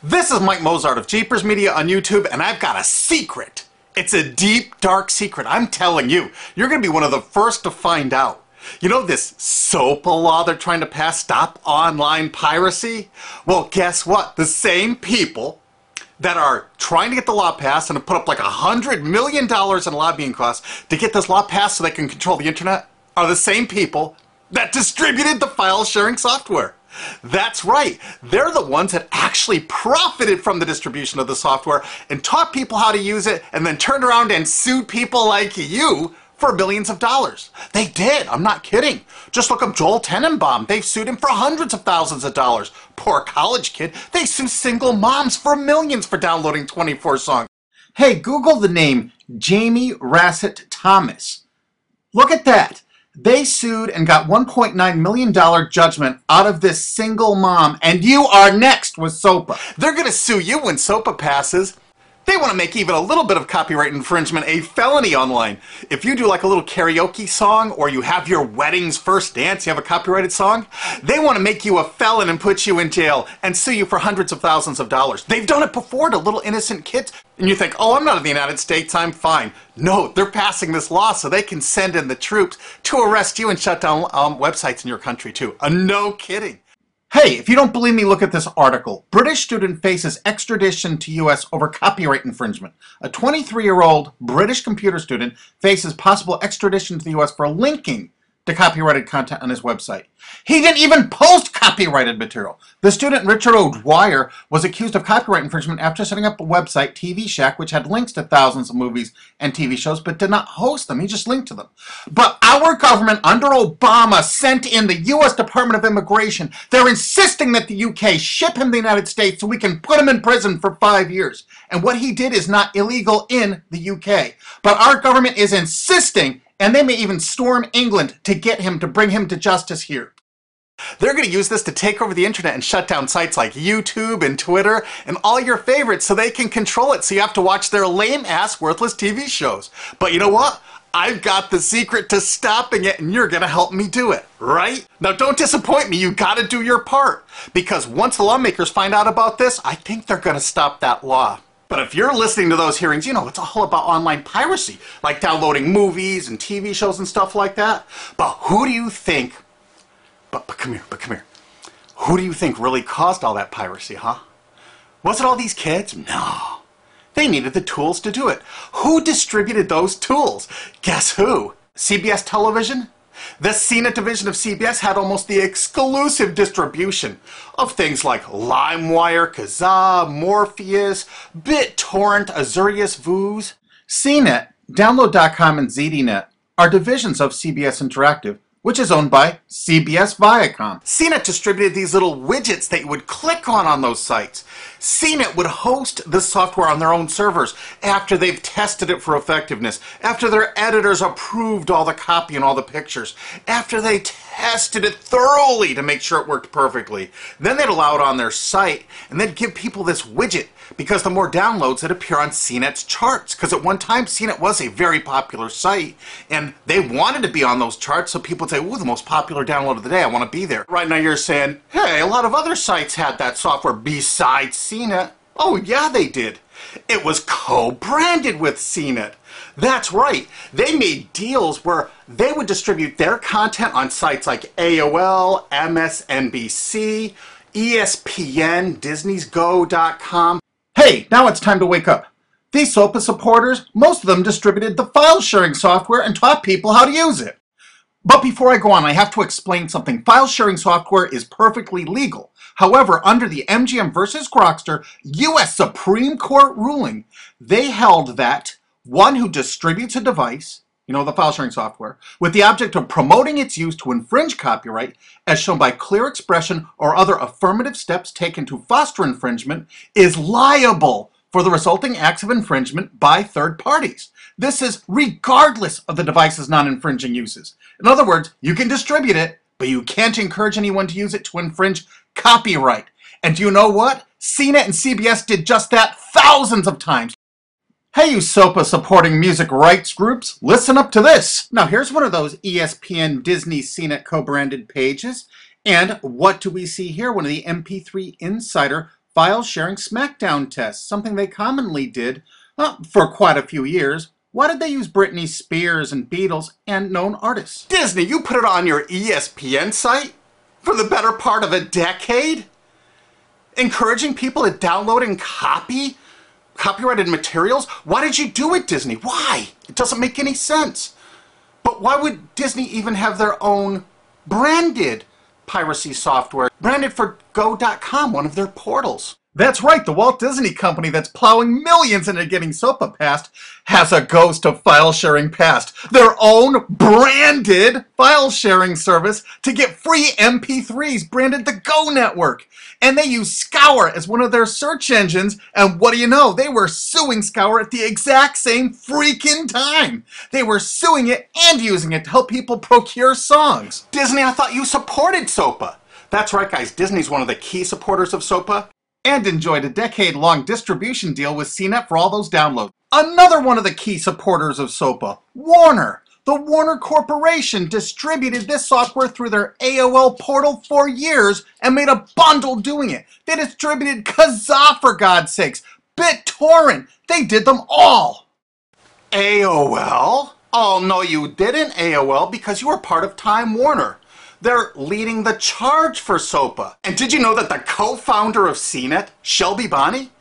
This is Mike Mozart of Jeepers Media on YouTube, and I've got a secret. It's a deep, dark secret. I'm telling you, you're going to be one of the first to find out. You know this SOPA law they're trying to pass, Stop Online Piracy? Well, guess what? The same people that are trying to get the law passed and have put up like $100 million in lobbying costs to get this law passed so they can control the internet are the same people that distributed the file sharing software. That's right. They're the ones that actually profited from the distribution of the software and taught people how to use it and then turned around and sued people like you for billions of dollars. They did. I'm not kidding. Just look up Joel Tenenbaum. They've sued him for hundreds of thousands of dollars. Poor college kid. They sue single moms for millions for downloading 24 songs. Hey, Google the name Jamie Rassett Thomas. Look at that. They sued and got $1.9 million judgment out of this single mom, and you are next with SOPA. They're going to sue you when SOPA passes. They want to make even a little bit of copyright infringement a felony online. If you do like a little karaoke song, or you have your wedding's first dance, you have a copyrighted song, they want to make you a felon and put you in jail and sue you for hundreds of thousands of dollars. They've done it before to little innocent kids. And you think, oh, I'm not in the United States, I'm fine. No, they're passing this law so they can send in the troops to arrest you and shut down websites in your country too. No kidding. Hey, if you don't believe me, look at this article. British student faces extradition to U.S. over copyright infringement. A 23-year-old British computer student faces possible extradition to the U.S. for linking to copyrighted content on his website. He didn't even post copyrighted material. The student, Richard O'Dwyer, was accused of copyright infringement after setting up a website, TV Shack, which had links to thousands of movies and TV shows, but did not host them. He just linked to them. But our government, under Obama, sent in the U.S. Department of Immigration. They're insisting that the U.K. ship him to the United States so we can put him in prison for 5 years. And what he did is not illegal in the U.K. But our government is insisting, and they may even storm England to get him, to bring him to justice here. They're going to use this to take over the internet and shut down sites like YouTube and Twitter and all your favorites so they can control it, so you have to watch their lame-ass, worthless TV shows. But you know what? I've got the secret to stopping it, and you're going to help me do it, right? Now don't disappoint me, you got to do your part. Because once the lawmakers find out about this, I think they're going to stop that law. But if you're listening to those hearings, you know, it's all about online piracy, like downloading movies and TV shows and stuff like that. But who do you think, but come here, who do you think really caused all that piracy, huh? Was it all these kids? No. They needed the tools to do it. Who distributed those tools? Guess who? CBS Television? The CNET division of CBS had almost the exclusive distribution of things like LimeWire, Kazaa, Morpheus, BitTorrent, Azurius, Vooz. CNET, Download.com, and ZDNet are divisions of CBS Interactive, which is owned by CBS Viacom. CNET distributed these little widgets that you would click on those sites. CNET would host the software on their own servers after they've tested it for effectiveness, after their editors approved all the copy and all the pictures, after they tested it thoroughly to make sure it worked perfectly. Then they'd allow it on their site, and they'd give people this widget, because the more downloads that appear on CNET's charts. Because at one time, CNET was a very popular site, and they wanted to be on those charts, so people would say, ooh, the most popular download of the day, I want to be there. Right now you're saying, hey, a lot of other sites had that software besides CNET. Oh yeah, they did. It was co-branded with CNET. That's right. They made deals where they would distribute their content on sites like AOL, MSNBC, ESPN, Disney'sGo.com. Hey, now it's time to wake up. These SOPA supporters, most of them distributed the file sharing software and taught people how to use it. But before I go on, I have to explain something. File sharing software is perfectly legal. However, under the MGM versus Grokster U.S. Supreme Court ruling, they held that one who distributes a device, you know, the file sharing software, with the object of promoting its use to infringe copyright, as shown by clear expression or other affirmative steps taken to foster infringement, is liable for the resulting acts of infringement by third parties. This is regardless of the device's non-infringing uses. In other words, you can distribute it, but you can't encourage anyone to use it to infringe copyright. And do you know what? CNET and CBS did just that thousands of times. Hey, you SOPA supporting music rights groups, listen up to this. Now here's one of those ESPN, Disney, CNET co-branded pages. And what do we see here? One of the MP3 Insider file sharing smackdown tests, something they commonly did for quite a few years. Why did they use Britney Spears and Beatles and known artists? Disney, you put it on your ESPN site for the better part of a decade? Encouraging people to download and copy copyrighted materials? Why did you do it, Disney? Why? It doesn't make any sense. But why would Disney even have their own branded piracy software, branded for Go.com, one of their portals? That's right, the Walt Disney Company that's plowing millions into getting SOPA passed has a ghost of file sharing past. Their own branded file sharing service to get free MP3s branded the Go Network. And they use Scour as one of their search engines, and what do you know? They were suing Scour at the exact same freaking time. They were suing it and using it to help people procure songs. Disney, I thought you supported SOPA. That's right, guys, Disney's one of the key supporters of SOPA. And enjoyed a decade-long distribution deal with CNET for all those downloads. Another one of the key supporters of SOPA, Warner. The Warner Corporation distributed this software through their AOL portal for years and made a bundle doing it. They distributed Kazaa, for God's sakes, BitTorrent. They did them all. AOL? Oh, no, you didn't, AOL, because you were part of Time Warner. They're leading the charge for SOPA. And did you know that the co-founder of CNET, Shelby Bonney,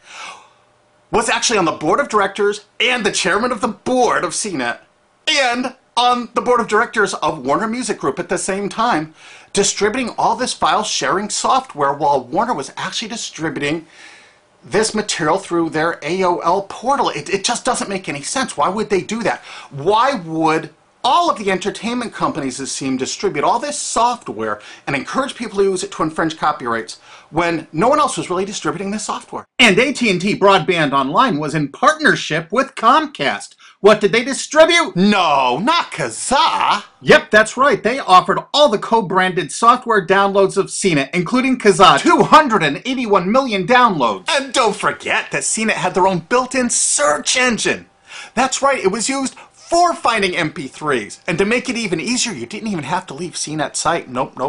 was actually on the board of directors and the chairman of the board of CNET and on the board of directors of Warner Music Group at the same time, distributing all this file sharing software while Warner was actually distributing this material through their AOL portal. It just doesn't make any sense. Why would they do that? Why would all of the entertainment companies, it seemed, distribute all this software and encourage people to use it to infringe copyrights when no one else was really distributing this software? And AT&T Broadband Online was in partnership with Comcast. What did they distribute? No, not Kazaa. Yep, that's right. They offered all the co-branded software downloads of CNET, including Kazaa, 281 million downloads. And don't forget that CNET had their own built-in search engine. That's right, it was used for finding MP3s. And to make it even easier, you didn't even have to leave CNET's site. Nope.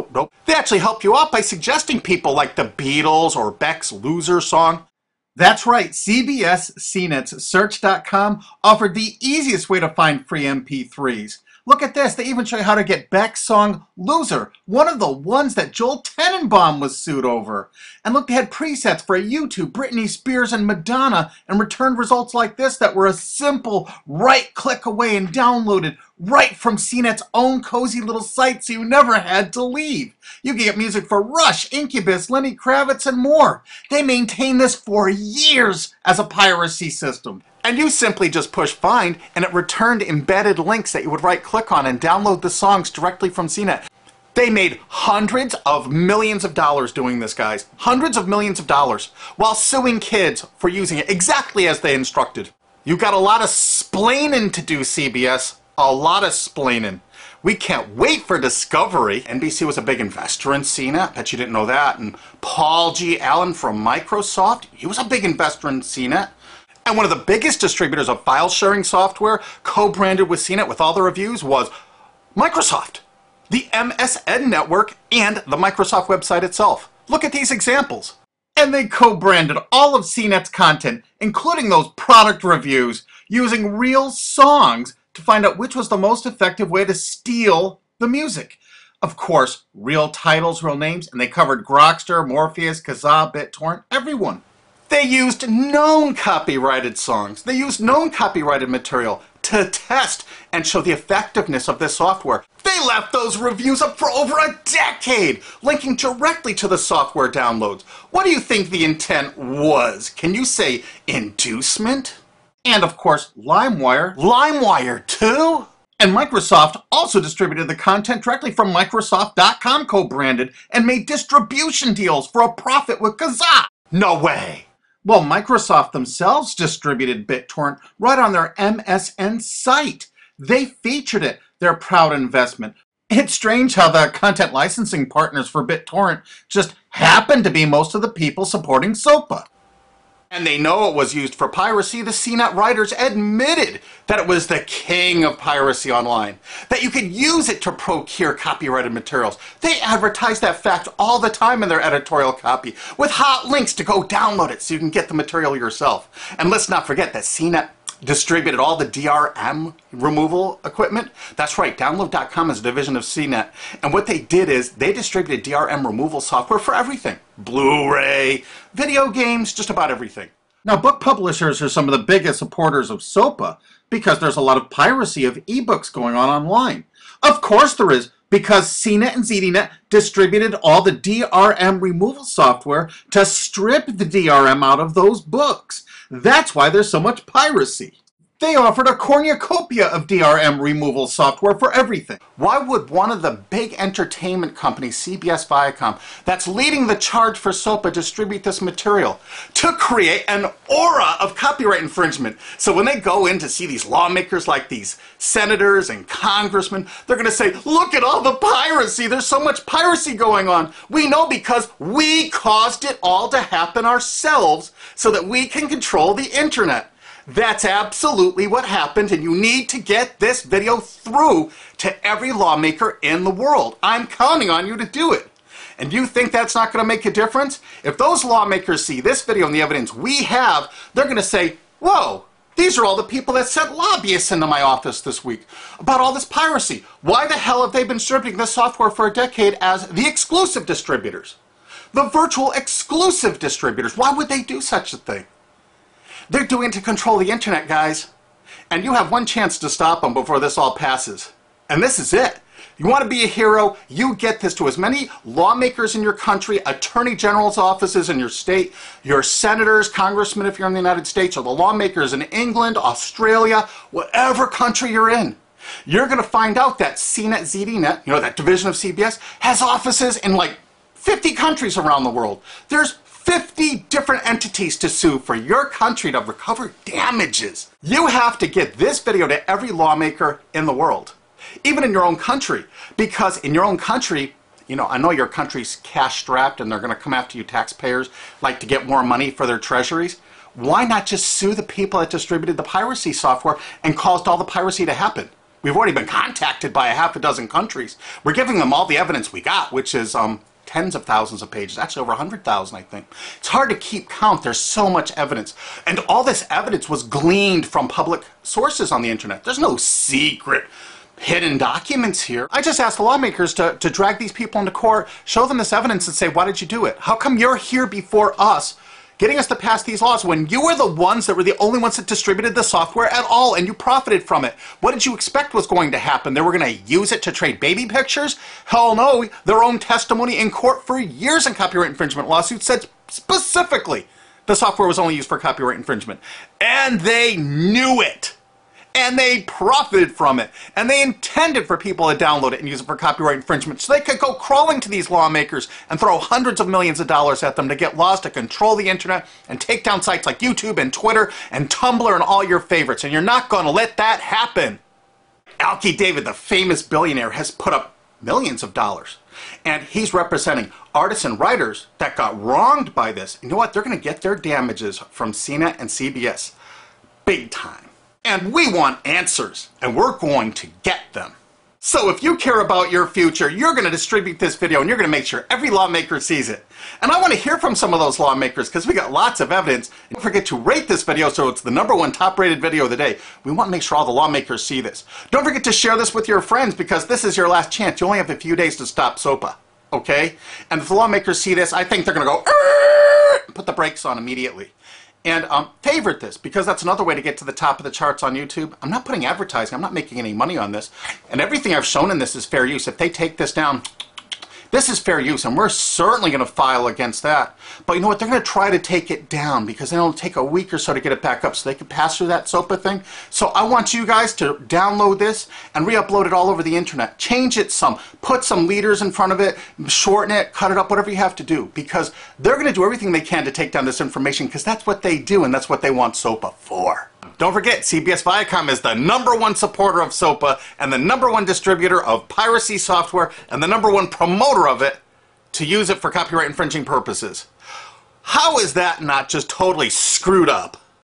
They actually help you out by suggesting people like the Beatles or Beck's Loser song. That's right, CBS CNET's Search.com offered the easiest way to find free MP3s. Look at this, they even show you how to get Beck's song Loser, one of the ones that Joel Tenenbaum was sued over. And look, they had presets for YouTube, Britney Spears, and Madonna, and returned results like this that were a simple right click away and downloaded right from CNET's own cozy little site, so you never had to leave. You can get music for Rush, Incubus, Lenny Kravitz, and more. They maintained this for years as a piracy system. And you simply just push find, and it returned embedded links that you would right-click on and download the songs directly from CNET. They made hundreds of millions of dollars doing this, guys. Hundreds of millions of dollars, while suing kids for using it exactly as they instructed. You got a lot of splaining to do, CBS. A lot of splaining. We can't wait for Discovery. NBC was a big investor in CNET. Bet you didn't know that. And Paul G. Allen from Microsoft, he was a big investor in CNET. And one of the biggest distributors of file sharing software co-branded with CNET with all the reviews was Microsoft, the MSN network, and the Microsoft website itself. Look at these examples. And they co-branded all of CNET's content, including those product reviews, using real songs to find out which was the most effective way to steal the music. Of course, real titles, real names, and they covered Grokster, Morpheus, Kazaa, BitTorrent, everyone. They used known copyrighted songs. They used known copyrighted material to test and show the effectiveness of this software. They left those reviews up for over a decade, linking directly to the software downloads. What do you think the intent was? Can you say inducement? And of course, LimeWire. LimeWire too? And Microsoft also distributed the content directly from Microsoft.com co-branded and made distribution deals for a profit with Kazaa. No way. Well, Microsoft themselves distributed BitTorrent right on their MSN site. They featured it, their proud investment. It's strange how the content licensing partners for BitTorrent just happen to be most of the people supporting SOPA. And they know it was used for piracy. The CNET writers admitted that it was the king of piracy online, that you could use it to procure copyrighted materials. They advertise that fact all the time in their editorial copy with hot links to go download it so you can get the material yourself. And let's not forget that CNET distributed all the DRM removal equipment. That's right, Download.com is a division of CNET. And what they did is they distributed DRM removal software for everything. Blu-ray, video games, just about everything. Now, book publishers are some of the biggest supporters of SOPA because there's a lot of piracy of ebooks going on online. Of course there is, because CNET and ZDNet distributed all the DRM removal software to strip the DRM out of those books. That's why there's so much piracy. They offered a cornucopia of DRM removal software for everything. Why would one of the big entertainment companies, CBS Viacom, that's leading the charge for SOPA, distribute this material? To create an aura of copyright infringement. So when they go in to see these lawmakers like these senators and congressmen, they're going to say, look at all the piracy. There's so much piracy going on. We know because we caused it all to happen ourselves so that we can control the internet. That's absolutely what happened, and you need to get this video through to every lawmaker in the world. I'm counting on you to do it. And you think that's not going to make a difference? If those lawmakers see this video and the evidence we have, they're going to say, whoa, these are all the people that sent lobbyists into my office this week about all this piracy. Why the hell have they been distributing this software for a decade as the exclusive distributors? The virtual exclusive distributors. Why would they do such a thing? They're doing it to control the internet, guys. And you have one chance to stop them before this all passes. And this is it. You want to be a hero, you get this to as many lawmakers in your country, attorney general's offices in your state, your senators, congressmen if you're in the United States, or the lawmakers in England, Australia, whatever country you're in. You're going to find out that CNET, ZDNet, you know, that division of CBS, has offices in like 50 countries around the world. There's 50 different entities to sue for your country to recover damages. You have to get this video to every lawmaker in the world, even in your own country, because in your own country, you know, I know your country's cash strapped and they're going to come after you taxpayers like to get more money for their treasuries. Why not just sue the people that distributed the piracy software and caused all the piracy to happen? We've already been contacted by a half a dozen countries. We're giving them all the evidence we got, which is tens of thousands of pages, actually over 100,000, I think. It's hard to keep count. There's so much evidence. And all this evidence was gleaned from public sources on the internet. There's no secret hidden documents here. I just asked the lawmakers to drag these people into court, show them this evidence and say, why did you do it? How come you're here before us getting us to pass these laws when you were the ones that were the only ones that distributed the software at all and you profited from it? What did you expect was going to happen? They were going to use it to trade baby pictures? Hell no. Their own testimony in court for years in copyright infringement lawsuits said specifically the software was only used for copyright infringement. And they knew it. And they profited from it. And they intended for people to download it and use it for copyright infringement so they could go crawling to these lawmakers and throw hundreds of millions of dollars at them to get laws to control the internet and take down sites like YouTube and Twitter and Tumblr and all your favorites. And you're not going to let that happen. Alki David, the famous billionaire, has put up millions of dollars. And he's representing artists and writers that got wronged by this. You know what? They're going to get their damages from CNET and CBS. Big time. And we want answers, and we're going to get them. So if you care about your future, you're going to distribute this video, and you're going to make sure every lawmaker sees it. And I want to hear from some of those lawmakers, because we got lots of evidence. Don't forget to rate this video so it's the #1 top-rated video of the day. We want to make sure all the lawmakers see this. Don't forget to share this with your friends, because this is your last chance. You only have a few days to stop SOPA, okay? And if the lawmakers see this, I think they're going to go, put the brakes on immediately. And favorite this, because that's another way to get to the top of the charts on YouTube. I'm not putting advertising. I'm not making any money on this. And everything I've shown in this is fair use. If they take this down, this is fair use, and we're certainly going to file against that. But you know what? They're going to try to take it down because it'll take a week or so to get it back up so they can pass through that SOPA thing. So I want you guys to download this and re-upload it all over the internet. Change it some. Put some leaders in front of it. Shorten it. Cut it up. Whatever you have to do. Because they're going to do everything they can to take down this information because that's what they do and that's what they want SOPA for. Don't forget, CBS Viacom is the #1 supporter of SOPA and the #1 distributor of piracy software and the #1 promoter of it to use it for copyright infringing purposes. How is that not just totally screwed up?